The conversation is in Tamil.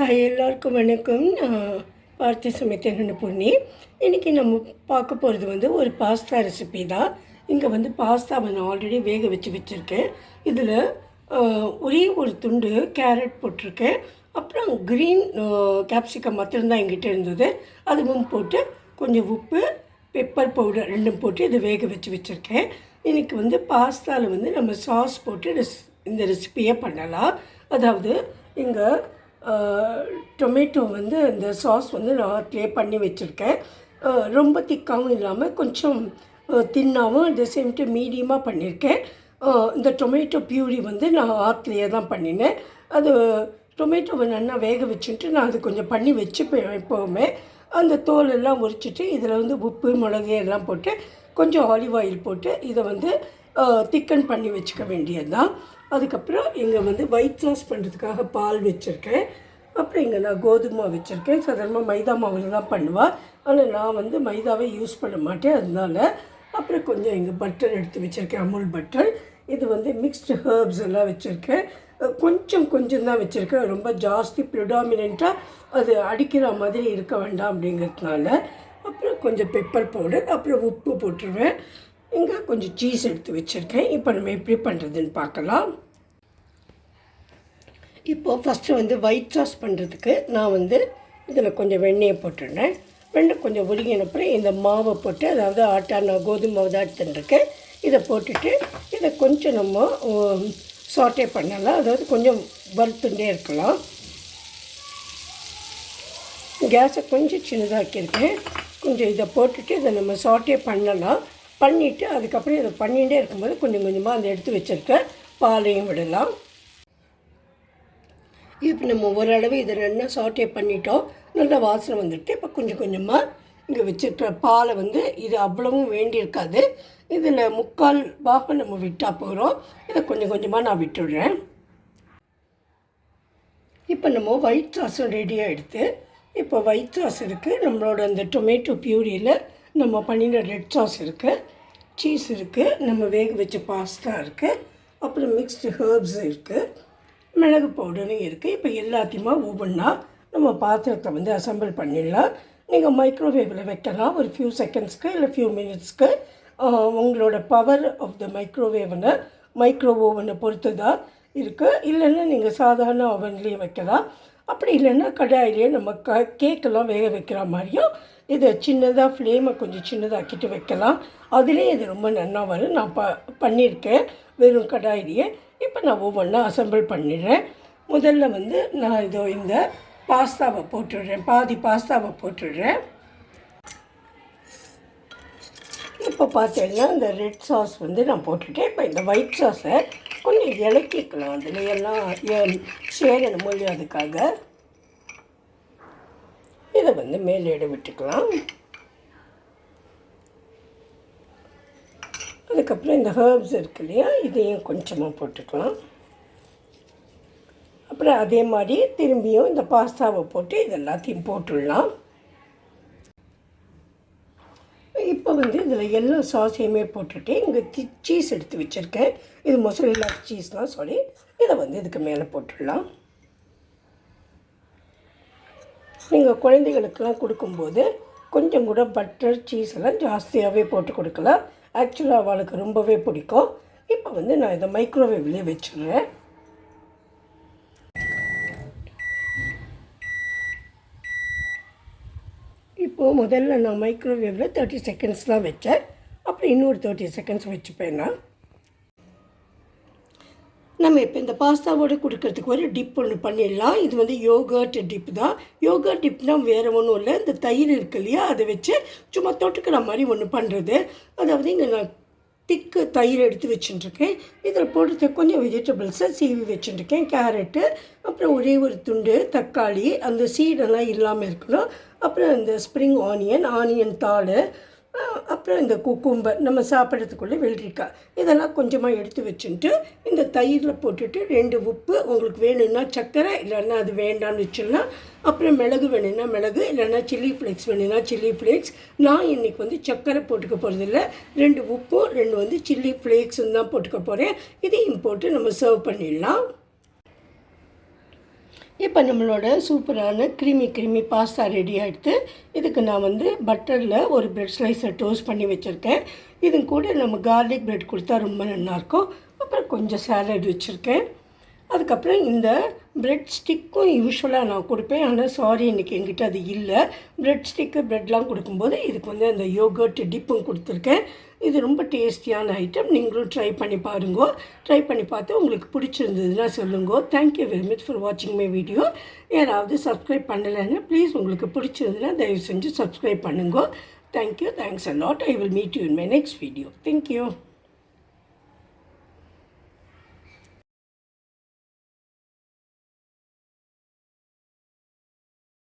ஹாய், எல்லாருக்கும் வணக்கம். நான் பார்த்து சமைத்தேன் பொண்ணி. இன்றைக்கி நம்ம பார்க்க போகிறது ஒரு பாஸ்தா ரெசிபி தான். இங்கே பாஸ்தாவை நான் ஆல்ரெடி வேக வச்சுருக்கேன். இதில் ஒரே ஒரு துண்டு கேரட் போட்டிருக்கேன். அப்புறம் க்ரீன் கேப்சிகம் மாத்திரம்தான் எங்கிட்ட இருந்தது. அதுவும் போட்டு கொஞ்சம் உப்பு, பெப்பர் பவுடர் ரெண்டும் போட்டு இதை வேக வச்சுருக்கேன். இன்றைக்கி பாஸ்தாவில் நம்ம சாஸ் போட்டு இந்த ரெசிப்பியை பண்ணலாம். அதாவது இங்கே டொமேட்டோ இந்த சாஸ் நான் ப்ளே பண்ணி வச்சுருக்கேன். ரொம்ப திக்காகவும் இல்லாமல் கொஞ்சம் தின்னாகவும் அட் த சேம் டைம் மீடியமாக பண்ணியிருக்கேன். இந்த டொமேட்டோ பியூரி நான் ஆற்றுலையே தான் பண்ணினேன். அது டொமேட்டோவை நல்லா வேக வச்சுட்டு நான் அது கொஞ்சம் பண்ணி வச்சுப்பேன். எப்போவுமே அந்த தோலெல்லாம் உரிச்சிட்டு இதில் உப்பு, மிளகு எல்லாம் போட்டு கொஞ்சம் ஆலிவ் ஆயில் போட்டு இதை திக்கன் பண்ணி வச்சுக்க வேண்டியது தான். அதுக்கப்புறம் இங்கே ஒயிட் சாஸ் பண்ணுறதுக்காக பால் வச்சுருக்கேன். அப்புறம் இங்கே நான் கோதுமை வச்சுருக்கேன். சாதாரணமாக மைதா மாவில் தான் பண்ணுவேன். ஆனால் நான் மைதாவே யூஸ் பண்ண மாட்டேன். அதனால அப்புறம் கொஞ்சம் இங்கே பட்டர் எடுத்து வச்சுருக்கேன், அமுல் பட்டர். இது மிக்ஸ்டு ஹர்ப்ஸ் எல்லாம் வச்சுருக்கேன். கொஞ்சம் தான் வச்சுருக்கேன். ரொம்ப ஜாஸ்தி ப்ரிடாமினெண்ட்டாக அது அடிக்கிற மாதிரி இருக்க வேண்டாம் அப்படிங்கிறதுனால. அப்புறம் கொஞ்சம் பெப்பர் பவுடர், அப்புறம் உப்பு போட்டுருவேன். இங்கே கொஞ்சம் சீஸ் எடுத்து வச்சுருக்கேன். இப்போ நம்ம எப்படி பண்ணுறதுன்னு பார்க்கலாம். இப்போது ஃபஸ்ட்டு ஒயிட் சாஸ் பண்ணுறதுக்கு நான் இதில் கொஞ்சம் வெண்ணெயை போட்டுடுறேன். வெண்ணெய் கொஞ்சம் உருகினப்புறம் இந்த மாவை போட்டு, அதாவது ஆட்டா நான் கோதுமை மாவு தான் எடுத்துட்டுருக்கேன். இதை போட்டுட்டு இதை கொஞ்சம் நம்ம சாட்டே பண்ணலாம். அதாவது கொஞ்சம் வறுத்துட்டே இருக்கலாம். கேஸை கொஞ்சம் சின்னதாக்கியிருக்கேன். கொஞ்சம் இதை போட்டுட்டு இதை நம்ம சாட்டே பண்ணலாம். பண்ணிவிட்டு அதுக்கப்புறம் இதை பண்ணிகிட்டே இருக்கும்போது கொஞ்சம் கொஞ்சமாக அந்த எடுத்து வச்சுருக்க பாலையும் விடலாம். இப்போ நம்ம ஓரளவு இதை நல்லா சாட்டே பண்ணிட்டோம். நல்லா வாசனை வந்துட்டு இப்போ கொஞ்சம் கொஞ்சமாக இங்கே வச்சுருக்கிற பாலை இது அவ்வளவும் வேண்டியிருக்காது. இதில் 3/4 பாகம் நம்ம விட்டால் போகிறோம். இதை கொஞ்சம் கொஞ்சமாக நான் விட்டுடுறேன். இப்போ நம்ம ஒயிட் சாஸும் ரெடியாக எடுத்து, இப்போ ஒயிட் சாஸ் இருக்குது, நம்மளோட அந்த டொமேட்டோ பியூரியில் நம்ம பண்ணின ரெட் சாஸ் இருக்குது, சீஸ் இருக்குது, நம்ம வேக வச்ச பாஸ்தா இருக்குது, அப்புறம் மிக்ஸ்டு ஹர்ப்ஸ் இருக்குது, மிளகு பவுடரும் இருக்குது. இப்போ எல்லாத்தையுமா ஒவ்வொன்றா நம்ம பாத்திரத்தை அசம்பிள் பண்ணிடலாம். நீங்கள் மைக்ரோவேவில் வைக்கலாம் ஒரு ஃபியூ செகண்ட்ஸ்க்கு இல்லை ஃபியூ மினிட்ஸ்க்கு. உங்களோட பவர் ஆஃப் த மைக்ரோ ஓவனை பொறுத்து தான் இருக்குது. இல்லைன்னா நீங்கள் சாதாரண ஓவன்லேயே வைக்கலாம். அப்படி இல்லைன்னா கடாயிலே நம்ம கேக்கெல்லாம் வேக வைக்கிற மாதிரியும் இதை சின்னதாக ஃப்ளேமை கொஞ்சம் சின்னதாக்கிட்டு வைக்கலாம். அதுலேயே இது ரொம்ப நல்லா வரும். நான் பண்ணியிருக்கேன் வெறும் கடாயிலேயே. இப்போ நான் ஒவ்வொன்றா அசம்பிள் பண்ணிடுறேன். முதல்ல நான் இந்த பாஸ்தாவை போட்டுடுறேன். பாதி பாஸ்தாவை போட்டுடுறேன். இப்போ பார்த்தீங்கன்னா இந்த ரெட் சாஸ் நான் போட்டுட்டேன். இப்போ இந்த ஒயிட் சாஸை கொஞ்சம் இலக்கிக்கலாம். அதில் எல்லாம் சேரணும் மொழி. அதுக்காக இதை மேலேட விட்டுக்கலாம். அதுக்கப்புறம் இந்த ஹர்ப்ஸ் இருக்கு இல்லையா, இதையும் கொஞ்சமாக போட்டுக்கலாம். அப்புறம் அதே மாதிரி திரும்பியும் இந்த பாஸ்தாவை போட்டு இது எல்லாத்தையும் போட்டுடலாம். இப்போ இதில் எல்லா சாஸையுமே போட்டுட்டு இங்கே சீஸ் எடுத்து வச்சுருக்கேன். இது மொசரெல்லா சீஸ் தான், சாரி. இதை இதுக்கு மேலே போட்டுடலாம். நீங்கள் குழந்தைகளுக்கெல்லாம் கொடுக்கும்போது கொஞ்சம் கூட பட்டர், சீஸ் எல்லாம் ஜாஸ்தியாகவே போட்டு கொடுக்கலாம். ஆக்சுவலாக அவளுக்கு ரொம்பவே பிடிக்கும். இப்போ நான் இதை மைக்ரோவேவ்லேயே வச்சுடுறேன். இப்போது முதல்ல நான் மைக்ரோவேவில் 30 செகண்ட்ஸ் தான் வச்சேன். அப்புறம் இன்னொரு 30 செகண்ட்ஸ் வச்சுப்பேன். நம்ம இப்போ இந்த பாஸ்தாவோடு கொடுக்கறதுக்கு ஒரு டிப் ஒன்று பண்ணிடலாம். இது யோகர்ட் டிப் தான். யோகர்ட் டிப்னால் வேறு ஒன்றும் இல்லை, இந்த தயிர் இருக்கு இல்லையா, அதை வச்சு சும்மா தொட்டுக்கிற மாதிரி ஒன்று பண்ணுறது. அதாவது இங்கே நான் திக்கு தயிர் எடுத்து வச்சுட்டுருக்கேன். இதில் போட்டு கொஞ்சம் வெஜிடபிள்ஸை சீவி வச்சுட்டுருக்கேன். கேரட்டு, அப்புறம் ஒரே ஒரு துண்டு தக்காளி, அந்த சீடெல்லாம் இல்லாமல் இருக்கணும். அப்புறம் இந்த ஸ்ப்ரிங் ஆனியன் தாள், அப்புறம் இந்த குக்கும்பர், நம்ம சாப்பிட்றதுக்குள்ளே வெள்ளரிக்காய், இதெல்லாம் கொஞ்சமாக எடுத்து வச்சுட்டு இந்த தயிரில் போட்டுட்டு 2 உப்பு, உங்களுக்கு வேணும்னா சர்க்கரை, இல்லைன்னா அது வேண்டான்னு வச்சிடலாம். அப்புறம் மிளகு வேணும்னா மிளகு, இல்லைன்னா சில்லி ஃப்ளேக்ஸ் வேணும்னா சில்லி ஃப்ளேக்ஸ். நான் இன்றைக்கி சர்க்கரை போட்டுக்க போகிறதில்ல. 2 உப்பு, 2 சில்லி ஃப்ளேக்ஸுன்னு தான் போட்டுக்க போகிறேன். இதையும் போட்டு நம்ம சர்வ் பண்ணிடலாம். இப்போ நம்மளோட சூப்பரான க்ரீமி பாஸ்தா ரெடி ஆகிடுது. இதுக்கு நான் வந்து பட்டரில் ஒரு பிரெட் ஸ்லைஸை டோஸ்ட் பண்ணி வச்சுருக்கேன். இது கூட நம்ம கார்லிக் பிரெட் கொடுத்தா ரொம்ப நல்லாயிருக்கும். அப்புறம் கொஞ்சம் சாலட் வச்சுருக்கேன். அதுக்கப்புறம் இந்த பிரெட் ஸ்டிக்கும் யூஸ்வலாக நான் கொடுப்பேன். ஆனால் சாரி இன்றைக்கி என்கிட்ட அது இல்லை. பிரெட் ஸ்டிக்கு ப்ரெட்லாம் கொடுக்கும்போது இதுக்கு வந்து அந்த யோகர்ட் டிப்பும் கொடுத்துருக்கேன். இது ரொம்ப டேஸ்டியான ஐட்டம். நீங்களும் ட்ரை பண்ணி பாருங்க. ட்ரை பண்ணி பார்த்து உங்களுக்கு பிடிச்சிருந்ததுன்னா சொல்லுங்க. தேங்க்யூ வெரி மச் ஃபார் வாட்சிங் மை வீடியோ. யாராவது சப்ஸ்கிரைப் பண்ணலைன்னா ப்ளீஸ் உங்களுக்கு பிடிச்சிருந்ததுன்னா தயவு செஞ்சு சப்ஸ்கிரைப் பண்ணுங்க. Thank you. Thanks a lot. I will meet you in my next video. Thank you.